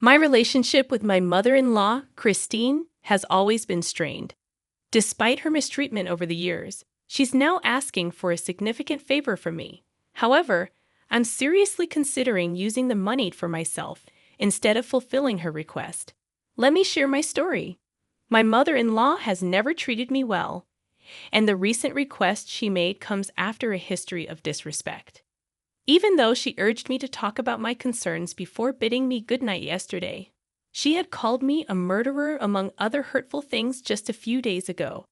My relationship with my mother-in-law, Christine, has always been strained. Despite her mistreatment over the years, she's now asking for a significant favor from me. However, I'm seriously considering using the money for myself instead of fulfilling her request. Let me share my story. My mother-in-law has never treated me well, and the recent request she made comes after a history of disrespect. Even though she urged me to talk about my concerns before bidding me goodnight yesterday, she had called me a murderer among other hurtful things just a few days ago.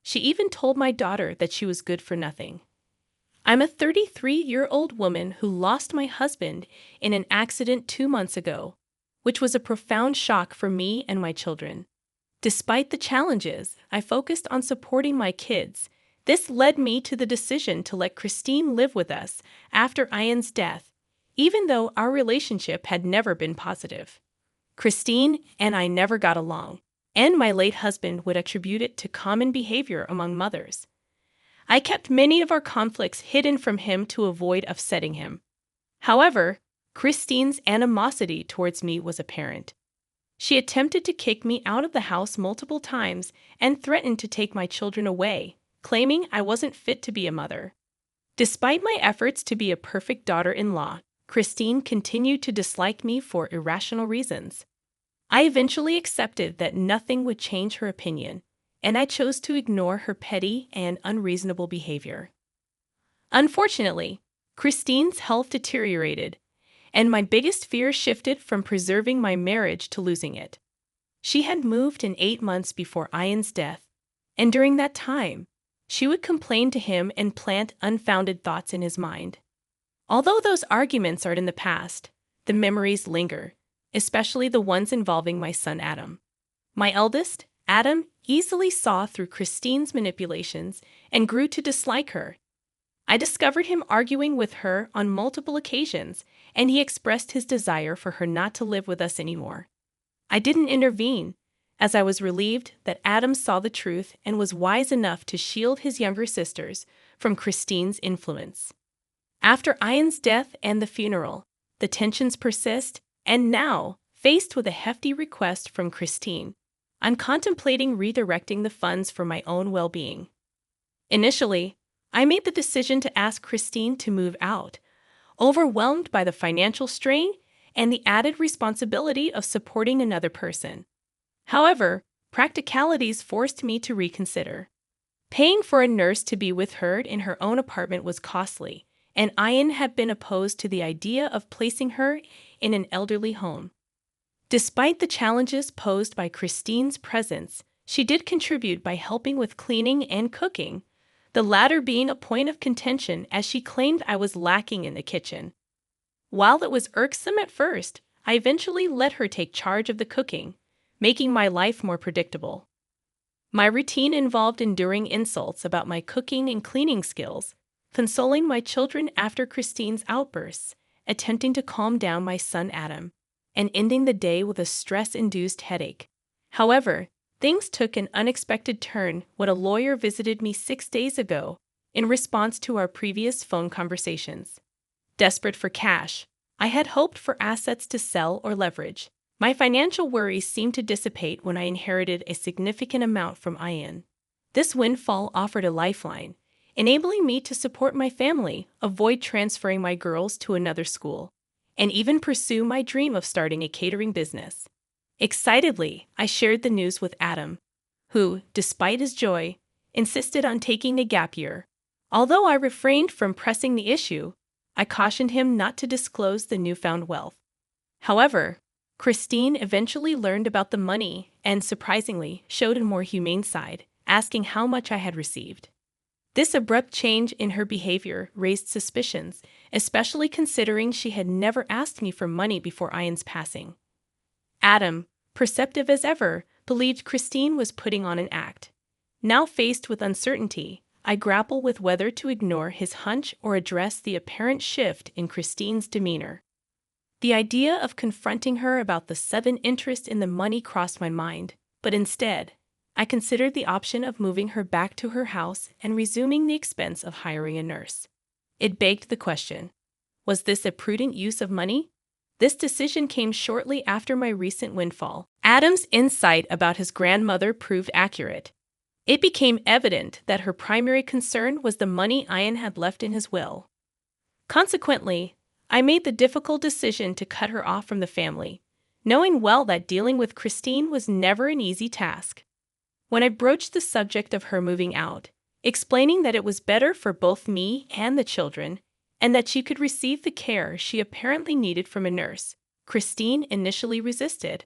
She even told my daughter that she was good for nothing. I'm a 33-year-old woman who lost my husband in an accident 2 months ago, which was a profound shock for me and my children. Despite the challenges, I focused on supporting my kids. This led me to the decision to let Christine live with us after Ian's death, even though our relationship had never been positive. Christine and I never got along, and my late husband would attribute it to common behavior among mothers. I kept many of our conflicts hidden from him to avoid upsetting him. However, Christine's animosity towards me was apparent. She attempted to kick me out of the house multiple times and threatened to take my children away, claiming I wasn't fit to be a mother. Despite my efforts to be a perfect daughter-in-law, Christine continued to dislike me for irrational reasons. I eventually accepted that nothing would change her opinion, and I chose to ignore her petty and unreasonable behavior. Unfortunately, Christine's health deteriorated, and my biggest fear shifted from preserving my marriage to losing it. She had moved in 8 months before Ian's death, and during that time, she would complain to him and plant unfounded thoughts in his mind. Although those arguments are in the past, the memories linger, especially the ones involving my son Adam. My eldest, Adam, easily saw through Christine's manipulations and grew to dislike her. I discovered him arguing with her on multiple occasions, and he expressed his desire for her not to live with us anymore. I didn't intervene, as I was relieved that Adam saw the truth and was wise enough to shield his younger sisters from Christine's influence. After Ian's death and the funeral, the tensions persist, and now, faced with a hefty request from Christine, I'm contemplating redirecting the funds for my own well-being. Initially, I made the decision to ask Christine to move out, overwhelmed by the financial strain and the added responsibility of supporting another person. However, practicalities forced me to reconsider. Paying for a nurse to be with her in her own apartment was costly, and Ian had been opposed to the idea of placing her in an elderly home. Despite the challenges posed by Christine's presence, she did contribute by helping with cleaning and cooking, the latter being a point of contention as she claimed I was lacking in the kitchen. While it was irksome at first, I eventually let her take charge of the cooking, making my life more predictable. My routine involved enduring insults about my cooking and cleaning skills, consoling my children after Christine's outbursts, attempting to calm down my son Adam, and ending the day with a stress-induced headache. However, things took an unexpected turn when a lawyer visited me 6 days ago in response to our previous phone conversations. Desperate for cash, I had hoped for assets to sell or leverage. My financial worries seemed to dissipate when I inherited a significant amount from Ian. This windfall offered a lifeline, enabling me to support my family, avoid transferring my girls to another school, and even pursue my dream of starting a catering business. Excitedly, I shared the news with Adam, who, despite his joy, insisted on taking a gap year. Although I refrained from pressing the issue, I cautioned him not to disclose the newfound wealth. However, Christine eventually learned about the money and, surprisingly, showed a more humane side, asking how much I had received. This abrupt change in her behavior raised suspicions, especially considering she had never asked me for money before Ian's passing. Adam, perceptive as ever, believed Christine was putting on an act. Now faced with uncertainty, I grapple with whether to ignore his hunch or address the apparent shift in Christine's demeanor. The idea of confronting her about the sudden interest in the money crossed my mind, but instead, I considered the option of moving her back to her house and resuming the expense of hiring a nurse. It begged the question, was this a prudent use of money? This decision came shortly after my recent windfall. Adam's insight about his grandmother proved accurate. It became evident that her primary concern was the money Ian had left in his will. Consequently, I made the difficult decision to cut her off from the family, knowing well that dealing with Christine was never an easy task. When I broached the subject of her moving out, explaining that it was better for both me and the children, and that she could receive the care she apparently needed from a nurse, Christine initially resisted.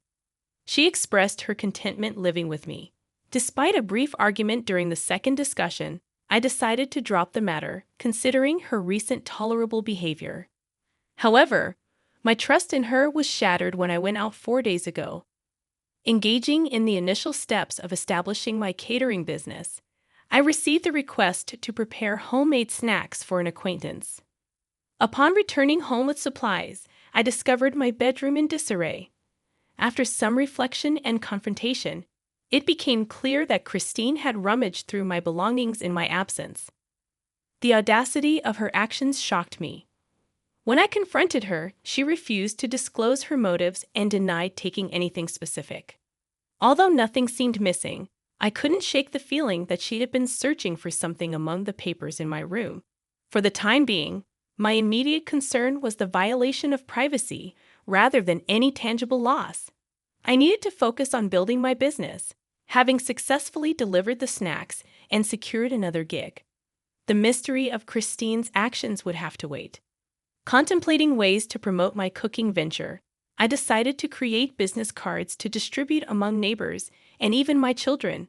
She expressed her contentment living with me. Despite a brief argument during the second discussion, I decided to drop the matter, considering her recent tolerable behavior. However, my trust in her was shattered when I went out 4 days ago. Engaging in the initial steps of establishing my catering business, I received the request to prepare homemade snacks for an acquaintance. Upon returning home with supplies, I discovered my bedroom in disarray. After some reflection and confrontation, it became clear that Christine had rummaged through my belongings in my absence. The audacity of her actions shocked me. When I confronted her, she refused to disclose her motives and denied taking anything specific. Although nothing seemed missing, I couldn't shake the feeling that she had been searching for something among the papers in my room. For the time being, my immediate concern was the violation of privacy rather than any tangible loss. I needed to focus on building my business, having successfully delivered the snacks and secured another gig. The mystery of Christine's actions would have to wait. Contemplating ways to promote my cooking venture, I decided to create business cards to distribute among neighbors and even my children.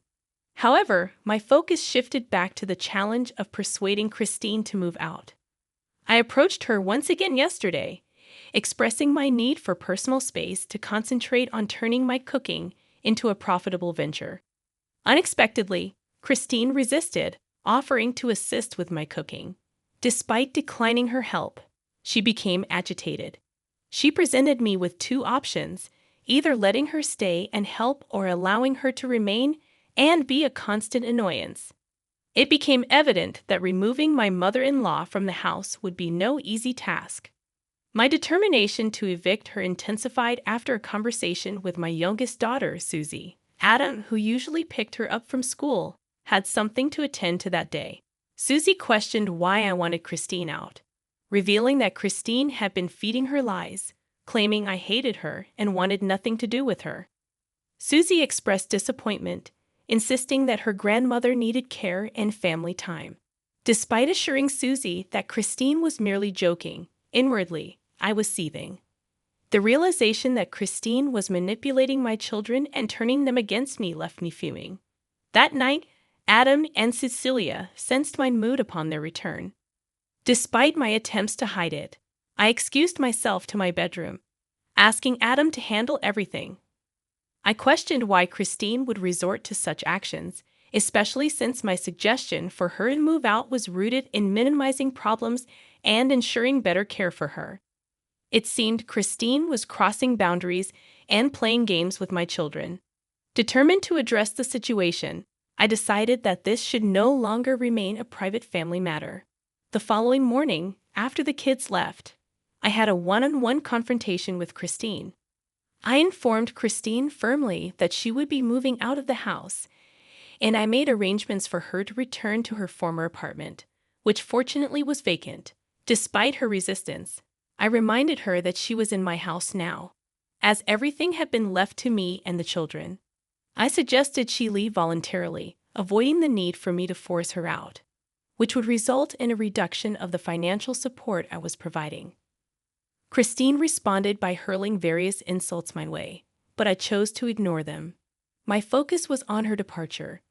However, my focus shifted back to the challenge of persuading Christine to move out. I approached her once again yesterday, expressing my need for personal space to concentrate on turning my cooking into a profitable venture. Unexpectedly, Christine resisted, offering to assist with my cooking. Despite declining her help, she became agitated. She presented me with 2 options, either letting her stay and help or allowing her to remain and be a constant annoyance. It became evident that removing my mother-in-law from the house would be no easy task. My determination to evict her intensified after a conversation with my youngest daughter, Susie. Adam, who usually picked her up from school, had something to attend to that day. Susie questioned why I wanted Christine out, revealing that Christine had been feeding her lies, claiming I hated her and wanted nothing to do with her. Susie expressed disappointment, insisting that her grandmother needed care and family time. Despite assuring Susie that Christine was merely joking, inwardly, I was seething. The realization that Christine was manipulating my children and turning them against me left me fuming. That night, Adam and Cecilia sensed my mood upon their return. Despite my attempts to hide it, I excused myself to my bedroom, asking Adam to handle everything. I questioned why Christine would resort to such actions, especially since my suggestion for her to move out was rooted in minimizing problems and ensuring better care for her. It seemed Christine was crossing boundaries and playing games with my children. Determined to address the situation, I decided that this should no longer remain a private family matter. The following morning, after the kids left, I had a one-on-one confrontation with Christine. I informed Christine firmly that she would be moving out of the house, and I made arrangements for her to return to her former apartment, which fortunately was vacant. Despite her resistance, I reminded her that she was in my house now, as everything had been left to me and the children. I suggested she leave voluntarily, avoiding the need for me to force her out, which would result in a reduction of the financial support I was providing. Christine responded by hurling various insults my way, but I chose to ignore them. My focus was on her departure,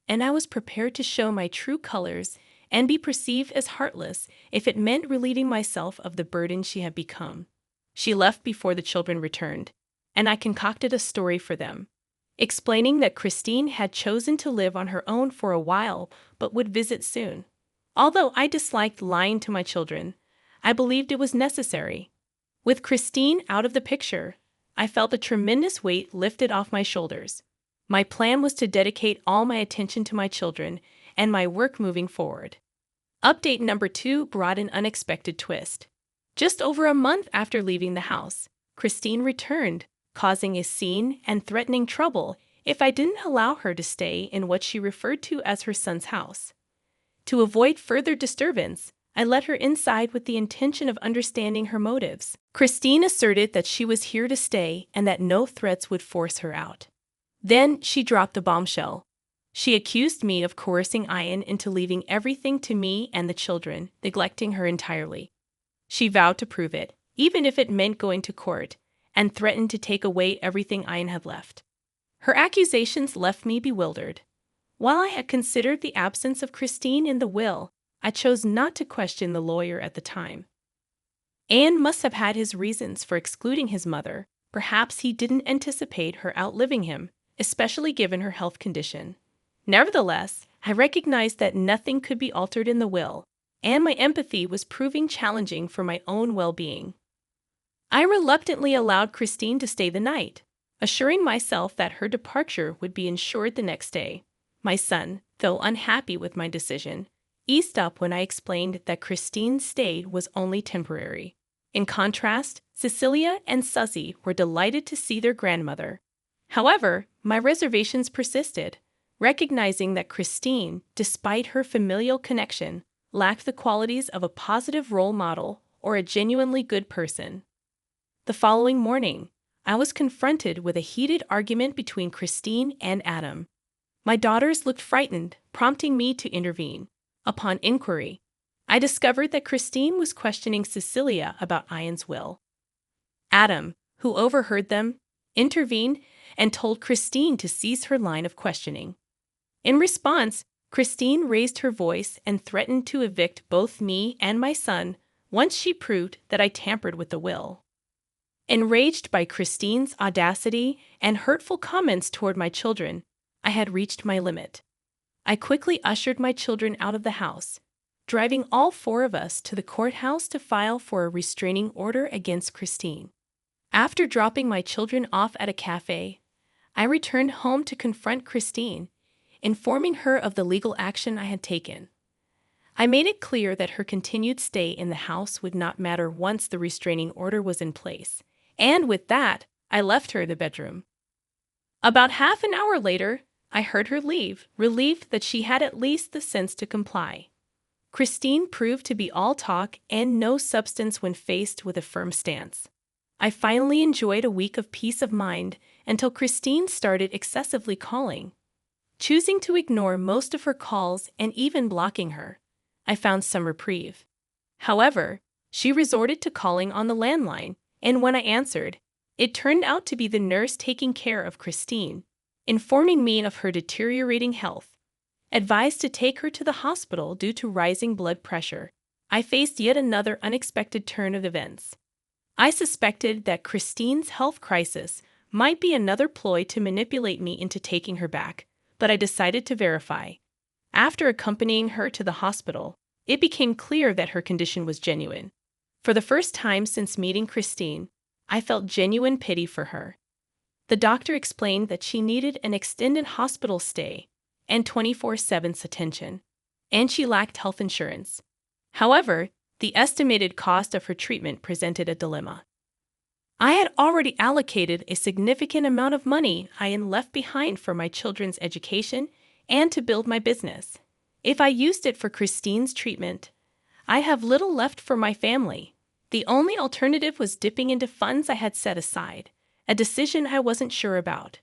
and I was prepared to show my true colors and be perceived as heartless if it meant relieving myself of the burden she had become. She left before the children returned, and I concocted a story for them, explaining that Christine had chosen to live on her own for a while but would visit soon. Although I disliked lying to my children, I believed it was necessary. With Christine out of the picture, I felt a tremendous weight lifted off my shoulders. My plan was to dedicate all my attention to my children and my work moving forward. Update number 2 brought an unexpected twist. Just over a month after leaving the house, Christine returned, causing a scene and threatening trouble if I didn't allow her to stay in what she referred to as her son's house. To avoid further disturbance, I let her inside with the intention of understanding her motives. Christine asserted that she was here to stay and that no threats would force her out. Then she dropped the bombshell. She accused me of coercing Ian into leaving everything to me and the children, neglecting her entirely. She vowed to prove it, even if it meant going to court, and threatened to take away everything Ian had left. Her accusations left me bewildered. While I had considered the absence of Christine in the will, I chose not to question the lawyer at the time. Ian must have had his reasons for excluding his mother. Perhaps he didn't anticipate her outliving him, especially given her health condition. Nevertheless, I recognized that nothing could be altered in the will, and my empathy was proving challenging for my own well-being. I reluctantly allowed Christine to stay the night, assuring myself that her departure would be ensured the next day. My son, though unhappy with my decision, eased up when I explained that Christine's stay was only temporary. In contrast, Cecilia and Susie were delighted to see their grandmother. However, my reservations persisted, recognizing that Christine, despite her familial connection, lacked the qualities of a positive role model or a genuinely good person. The following morning, I was confronted with a heated argument between Christine and Adam. My daughters looked frightened, prompting me to intervene. Upon inquiry, I discovered that Christine was questioning Cecilia about Ian's will. Adam, who overheard them, intervened and told Christine to cease her line of questioning. In response, Christine raised her voice and threatened to evict both me and my son once she proved that I tampered with the will. Enraged by Christine's audacity and hurtful comments toward my children, I had reached my limit. I quickly ushered my children out of the house, driving all four of us to the courthouse to file for a restraining order against Christine. After dropping my children off at a cafe, I returned home to confront Christine, informing her of the legal action I had taken. I made it clear that her continued stay in the house would not matter once the restraining order was in place, and with that, I left her in the bedroom. About half an hour later, I heard her leave, relieved that she had at least the sense to comply. Christine proved to be all talk and no substance when faced with a firm stance. I finally enjoyed a week of peace of mind until Christine started excessively calling. Choosing to ignore most of her calls and even blocking her, I found some reprieve. However, she resorted to calling on the landline, and when I answered, it turned out to be the nurse taking care of Christine, informing me of her deteriorating health. Advised to take her to the hospital due to rising blood pressure, I faced yet another unexpected turn of events. I suspected that Christine's health crisis might be another ploy to manipulate me into taking her back, but I decided to verify. After accompanying her to the hospital, it became clear that her condition was genuine. For the first time since meeting Christine, I felt genuine pity for her. The doctor explained that she needed an extended hospital stay and 24/7 attention, and she lacked health insurance. However, the estimated cost of her treatment presented a dilemma. I had already allocated a significant amount of money I had left behind for my children's education and to build my business. If I used it for Christine's treatment, I have little left for my family. The only alternative was dipping into funds I had set aside, a decision I wasn't sure about.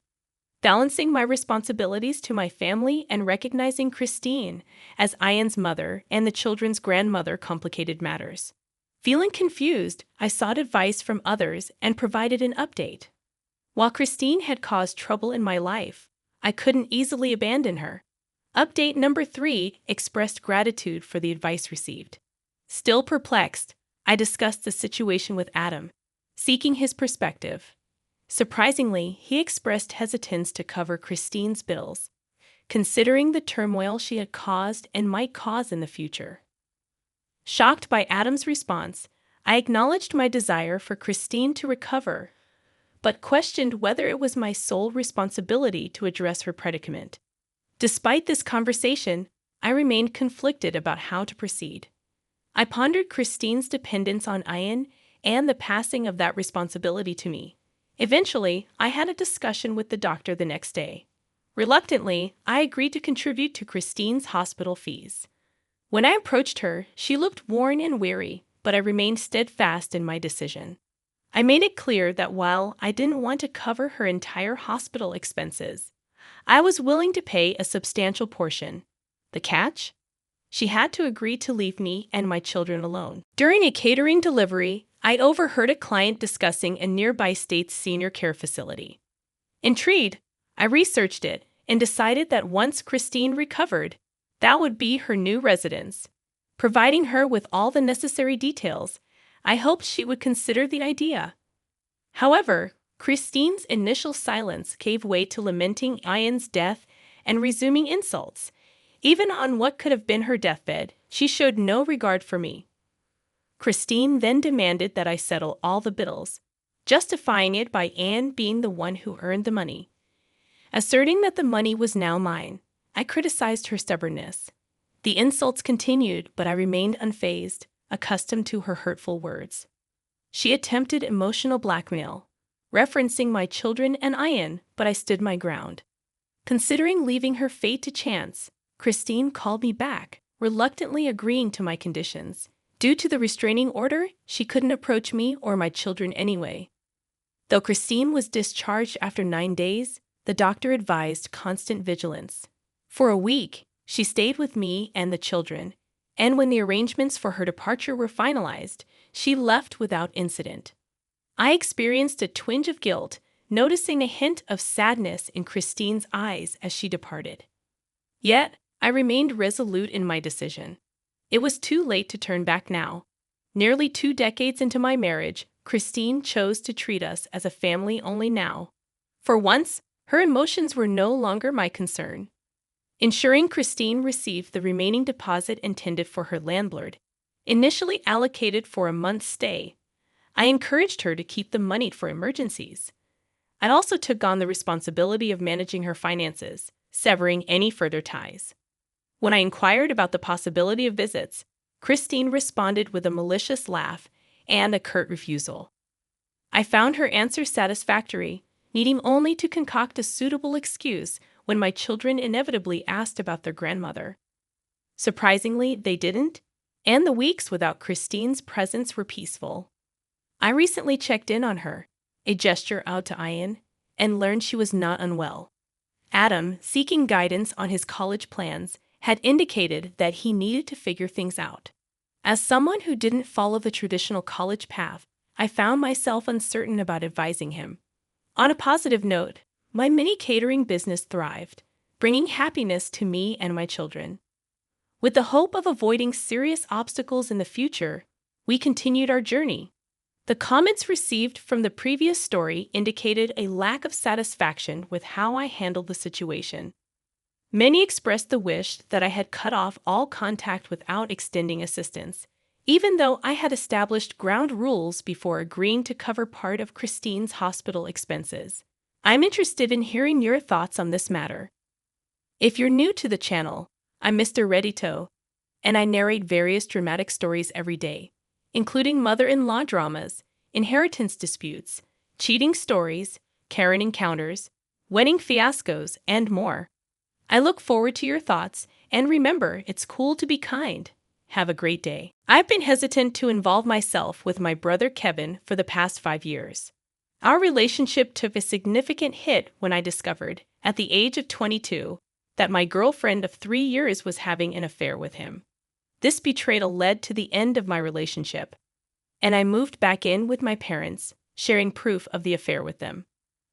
Balancing my responsibilities to my family and recognizing Christine as Ian's mother and the children's grandmother complicated matters. Feeling confused, I sought advice from others and provided an update. While Christine had caused trouble in my life, I couldn't easily abandon her. Update number 3 expressed gratitude for the advice received. Still perplexed, I discussed the situation with Adam, seeking his perspective. Surprisingly, he expressed hesitance to cover Christine's bills, considering the turmoil she had caused and might cause in the future. Shocked by Adam's response, I acknowledged my desire for Christine to recover, but questioned whether it was my sole responsibility to address her predicament. Despite this conversation, I remained conflicted about how to proceed. I pondered Christine's dependence on Ian and the passing of that responsibility to me. Eventually, I had a discussion with the doctor the next day. Reluctantly, I agreed to contribute to Christine's hospital fees. When I approached her, she looked worn and weary, but I remained steadfast in my decision. I made it clear that while I didn't want to cover her entire hospital expenses, I was willing to pay a substantial portion. The catch? She had to agree to leave me and my children alone. During a catering delivery, I overheard a client discussing a nearby state's senior care facility. Intrigued, I researched it and decided that once Christine recovered, that would be her new residence. Providing her with all the necessary details, I hoped she would consider the idea. However, Christine's initial silence gave way to lamenting Ian's death and resuming insults. Even on what could have been her deathbed, she showed no regard for me. Christine then demanded that I settle all the bills, justifying it by Anne being the one who earned the money. Asserting that the money was now mine, I criticized her stubbornness. The insults continued, but I remained unfazed, accustomed to her hurtful words. She attempted emotional blackmail, referencing my children and Ian, but I stood my ground. Considering leaving her fate to chance, Christine called me back, reluctantly agreeing to my conditions. Due to the restraining order, she couldn't approach me or my children anyway. Though Christine was discharged after 9 days, the doctor advised constant vigilance. For a week, she stayed with me and the children, and when the arrangements for her departure were finalized, she left without incident. I experienced a twinge of guilt, noticing a hint of sadness in Christine's eyes as she departed. Yet, I remained resolute in my decision. It was too late to turn back now. Nearly 2 decades into my marriage, Christine chose to treat us as a family only now. For once, her emotions were no longer my concern. Ensuring Christine received the remaining deposit intended for her landlord, initially allocated for a month's stay, I encouraged her to keep the money for emergencies. I also took on the responsibility of managing her finances, severing any further ties. When I inquired about the possibility of visits, Christine responded with a malicious laugh and a curt refusal. I found her answer satisfactory, needing only to concoct a suitable excuse when my children inevitably asked about their grandmother. Surprisingly, they didn't, and the weeks without Christine's presence were peaceful. I recently checked in on her, a gesture out to Ian, and learned she was not unwell. Adam, seeking guidance on his college plans, had indicated that he needed to figure things out. As someone who didn't follow the traditional college path, I found myself uncertain about advising him. On a positive note, my mini catering business thrived, bringing happiness to me and my children. With the hope of avoiding serious obstacles in the future, we continued our journey. The comments received from the previous story indicated a lack of satisfaction with how I handled the situation. Many expressed the wish that I had cut off all contact without extending assistance, even though I had established ground rules before agreeing to cover part of Christine's hospital expenses. I'm interested in hearing your thoughts on this matter. If you're new to the channel, I'm Mr. Reddito, and I narrate various dramatic stories every day, including mother-in-law dramas, inheritance disputes, cheating stories, Karen encounters, wedding fiascos, and more. I look forward to your thoughts, and remember, it's cool to be kind. Have a great day. I've been hesitant to involve myself with my brother Kevin for the past 5 years. Our relationship took a significant hit when I discovered, at the age of 22, that my girlfriend of 3 years was having an affair with him. This betrayal led to the end of my relationship, and I moved back in with my parents, sharing proof of the affair with them.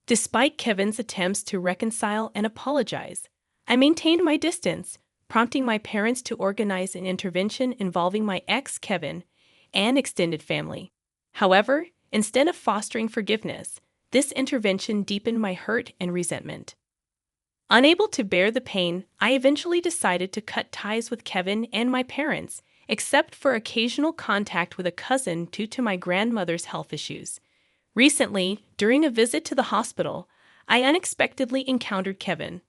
Despite Kevin's attempts to reconcile and apologize, I maintained my distance, prompting my parents to organize an intervention involving my ex, Kevin, and extended family. However, instead of fostering forgiveness, this intervention deepened my hurt and resentment. Unable to bear the pain, I eventually decided to cut ties with Kevin and my parents, except for occasional contact with a cousin due to my grandmother's health issues. Recently, during a visit to the hospital, I unexpectedly encountered Kevin.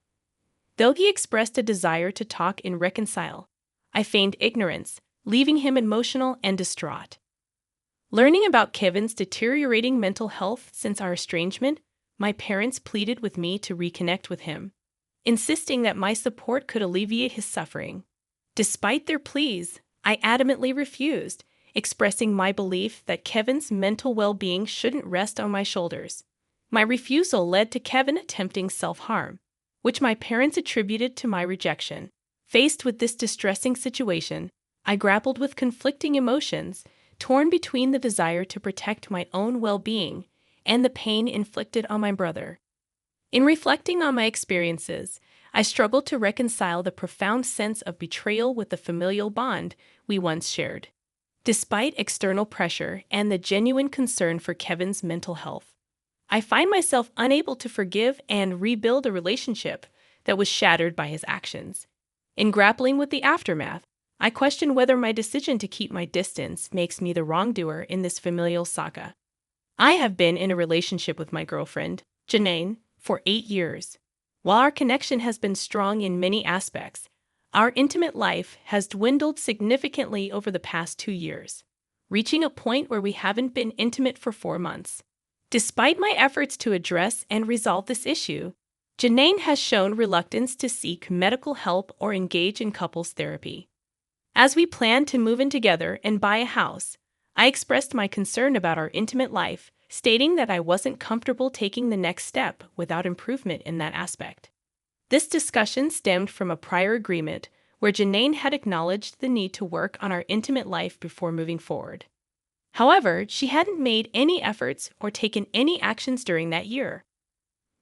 Though he expressed a desire to talk and reconcile, I feigned ignorance, leaving him emotional and distraught. Learning about Kevin's deteriorating mental health since our estrangement, my parents pleaded with me to reconnect with him, insisting that my support could alleviate his suffering. Despite their pleas, I adamantly refused, expressing my belief that Kevin's mental well-being shouldn't rest on my shoulders. My refusal led to Kevin attempting self-harm, which my parents attributed to my rejection. Faced with this distressing situation, I grappled with conflicting emotions, torn between the desire to protect my own well-being and the pain inflicted on my brother. In reflecting on my experiences, I struggled to reconcile the profound sense of betrayal with the familial bond we once shared. Despite external pressure and the genuine concern for Kevin's mental health, I find myself unable to forgive and rebuild a relationship that was shattered by his actions. In grappling with the aftermath, I question whether my decision to keep my distance makes me the wrongdoer in this familial saga. I have been in a relationship with my girlfriend, Janine, for 8 years. While our connection has been strong in many aspects, our intimate life has dwindled significantly over the past 2 years, reaching a point where we haven't been intimate for 4 months. Despite my efforts to address and resolve this issue, Janine has shown reluctance to seek medical help or engage in couples therapy. As we plan to move in together and buy a house, I expressed my concern about our intimate life, stating that I wasn't comfortable taking the next step without improvement in that aspect. This discussion stemmed from a prior agreement where Janine had acknowledged the need to work on our intimate life before moving forward. However, she hadn't made any efforts or taken any actions during that year.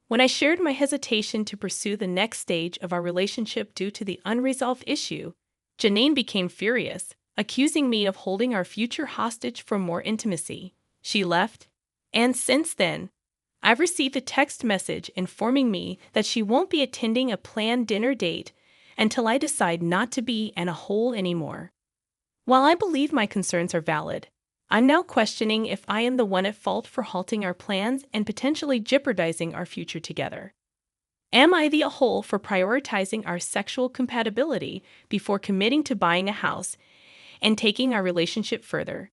When I shared my hesitation to pursue the next stage of our relationship due to the unresolved issue, Janine became furious, accusing me of holding our future hostage for more intimacy. She left, and since then, I've received a text message informing me that she won't be attending a planned dinner date until I decide not to be in a hole anymore. While I believe my concerns are valid, I'm now questioning if I am the one at fault for halting our plans and potentially jeopardizing our future together. Am I the a-hole for prioritizing our sexual compatibility before committing to buying a house and taking our relationship further?